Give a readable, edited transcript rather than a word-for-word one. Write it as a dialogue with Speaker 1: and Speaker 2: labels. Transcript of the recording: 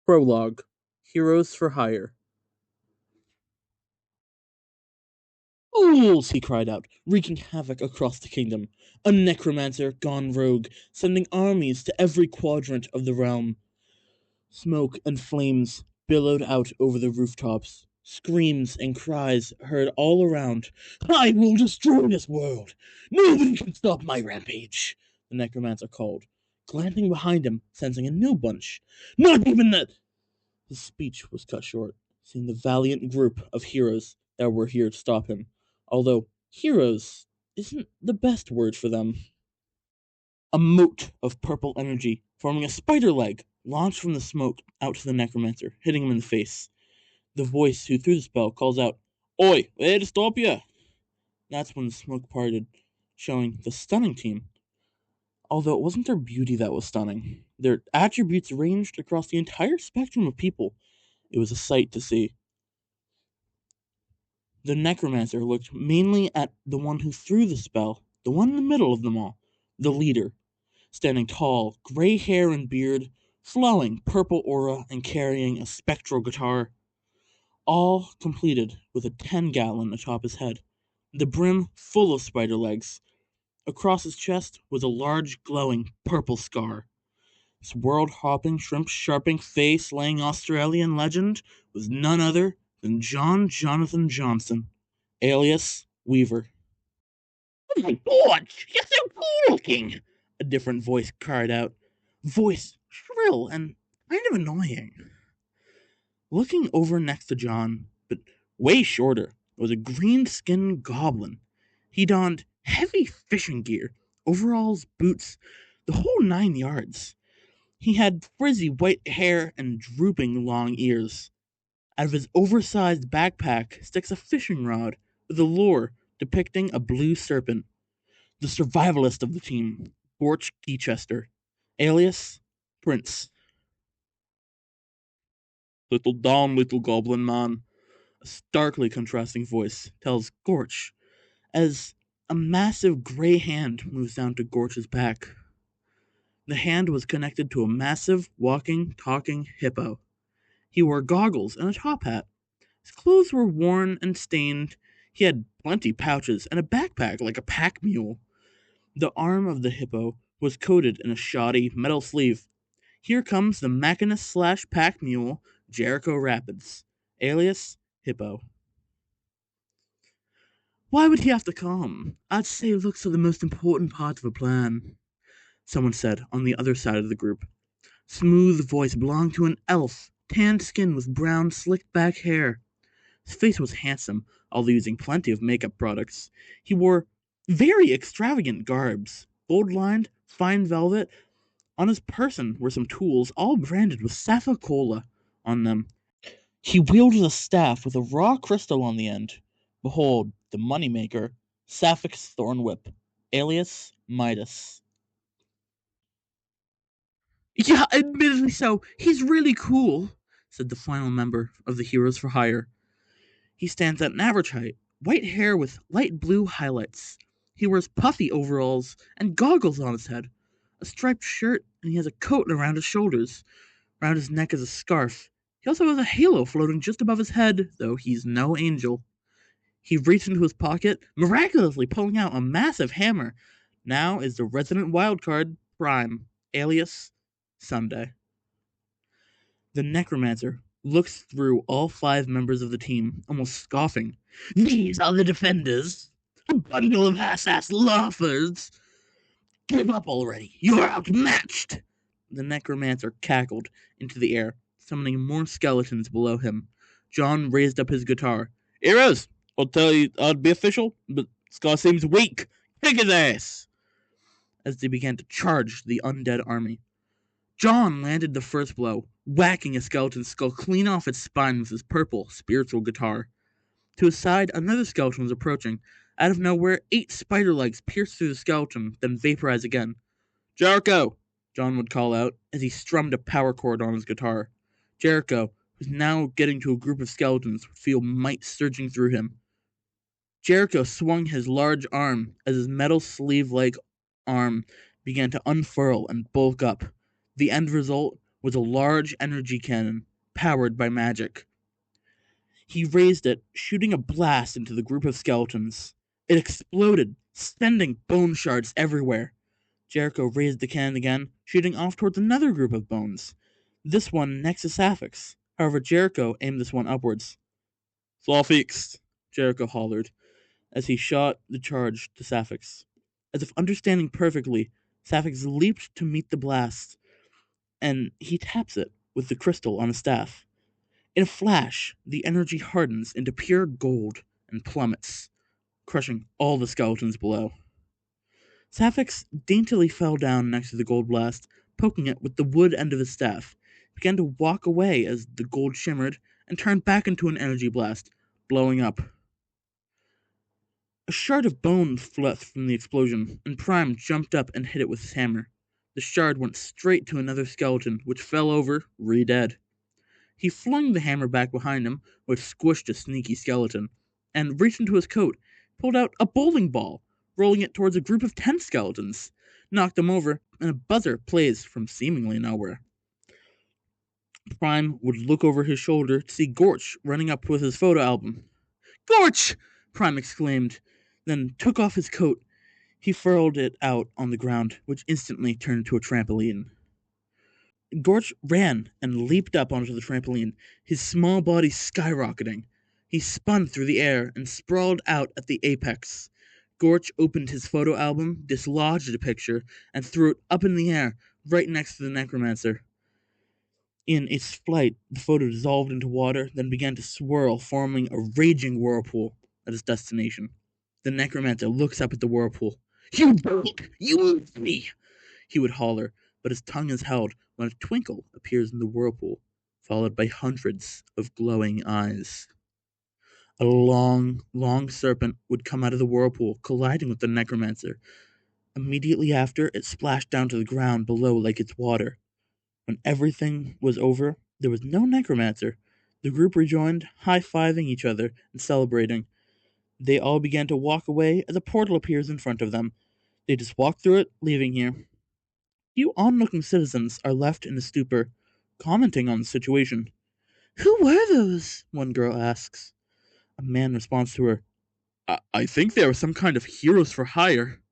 Speaker 1: Prologue. Heroes for Hire. Fools! He cried out, wreaking havoc across the kingdom. A necromancer gone rogue, sending armies to every quadrant of the realm. Smoke and flames billowed out over the rooftops. Screams and cries heard all around. I will destroy this world! Nobody can stop my rampage! The necromancer called, glancing behind him, sensing a new bunch. Not even that! His speech was cut short, seeing the valiant group of heroes that were here to stop him, although heroes isn't the best word for them. A mote of purple energy, forming a spider leg, launched from the smoke out to the necromancer, hitting him in the face. The voice who threw the spell calls out, Oi, where to stop ya? That's when the smoke parted, showing the stunning team. Although it wasn't their beauty that was stunning, their attributes ranged across the entire spectrum of people. It was a sight to see. The necromancer looked mainly at the one who threw the spell, the one in the middle of them all, the leader, standing tall, gray hair and beard, flowing purple aura and carrying a spectral guitar, all completed with a 10-gallon atop his head, the brim full of spider legs. Across his chest was a large glowing purple scar. This world-hopping, shrimp-sharping, face-laying Australian legend was none other than John Jonathan Johnson, alias Weaver. Oh my God, you're so cool looking! A different voice cried out. Voice shrill and kind of annoying. Looking over next to John, but way shorter, was a green-skinned goblin. He donned heavy fishing gear, overalls, boots, the whole 9 yards. He had frizzy white hair and drooping long ears. Out of his oversized backpack sticks a fishing rod with a lure depicting a blue serpent. The survivalist of the team, Gorch Keychester, alias Prince. Little down, little goblin man, a starkly contrasting voice tells Gorch, as a massive gray hand moves down to Gorch's back. The hand was connected to a massive, walking, talking hippo. He wore goggles and a top hat. His clothes were worn and stained. He had plenty pouches and a backpack like a pack mule. The arm of the hippo was coated in a shoddy metal sleeve. Here comes the machinist/pack mule, Jericho Rapids, alias Hippo. Why would he have to come? I'd say it looks like the most important part of a plan, someone said on the other side of the group. Smooth voice belonged to an elf, tanned skin with brown, slicked back hair. His face was handsome, although using plenty of makeup products. He wore very extravagant garbs, gold-lined, fine velvet. On his person were some tools, all branded with Sappho Cola on them. He wielded a staff with a raw crystal on the end. Behold, the moneymaker, Sapphic Thorn Whip, alias Midas. Yeah, admittedly so. He's really cool, said the final member of the Heroes for Hire. He stands at an average height, white hair with light blue highlights. He wears puffy overalls and goggles on his head, a striped shirt, and he has a coat around his shoulders. Around his neck is a scarf. He also has a halo floating just above his head, though he's no angel. He reached into his pocket, miraculously pulling out a massive hammer. Now is the resident wildcard, Prime, alias Sunday. The necromancer looks through all 5 members of the team, almost scoffing. These are the defenders! A bundle of ass-ass laughers! Give up already! You're outmatched! The necromancer cackled into the air, summoning more skeletons below him. John raised up his guitar. Heroes! I'll tell you, I'd be official, but this guy seems weak. Kick his ass! As they began to charge the undead army. John landed the first blow, whacking a skeleton's skull clean off its spine with his purple, spiritual guitar. To his side, another skeleton was approaching. Out of nowhere, 8 spider legs pierced through the skeleton, then vaporized again. Jericho! John would call out, as he strummed a power chord on his guitar. Jericho, who's now getting to a group of skeletons, would feel might surging through him. Jericho swung his large arm as his metal sleeve-like arm began to unfurl and bulk up. The end result was a large energy cannon powered by magic. He raised it, shooting a blast into the group of skeletons. It exploded, sending bone shards everywhere. Jericho raised the cannon again, shooting off towards another group of bones. This one next to Sapphics. However, Jericho aimed this one upwards. Sapphics, Jericho hollered as he shot the charge to Sapphics. As if understanding perfectly, Sapphics leaped to meet the blast, and he taps it with the crystal on his staff. In a flash, the energy hardens into pure gold and plummets, crushing all the skeletons below. Sapphics daintily fell down next to the gold blast, poking it with the wood end of his staff. He began to walk away as the gold shimmered and turned back into an energy blast, blowing up. A shard of bone flew from the explosion, and Prime jumped up and hit it with his hammer. The shard went straight to another skeleton, which fell over, re-dead. He flung the hammer back behind him, which squished a sneaky skeleton, and reached into his coat, pulled out a bowling ball, rolling it towards a group of 10 skeletons, knocked them over, and a buzzer plays from seemingly nowhere. Prime would look over his shoulder to see Gorch running up with his photo album. "Gorch!" Prime exclaimed, then took off his coat. He furled it out on the ground, which instantly turned into a trampoline. Gorch ran and leaped up onto the trampoline, his small body skyrocketing. He spun through the air and sprawled out at the apex. Gorch opened his photo album, dislodged a picture, and threw it up in the air, right next to the necromancer. In its flight, the photo dissolved into water, then began to swirl, forming a raging whirlpool at its destination. The necromancer looks up at the whirlpool. "You dope! You moved me!" he would holler, but his tongue is held when a twinkle appears in the whirlpool, followed by hundreds of glowing eyes. A long, long serpent would come out of the whirlpool, colliding with the necromancer. Immediately after, it splashed down to the ground below like it's water. When everything was over, there was no necromancer. The group rejoined, high-fiving each other and celebrating. They all began to walk away as a portal appears in front of them. They just walk through it, leaving here. Few onlooking citizens are left in a stupor, commenting on the situation. "Who were those?" one girl asks. A man responds to her, I think they were some kind of heroes for hire."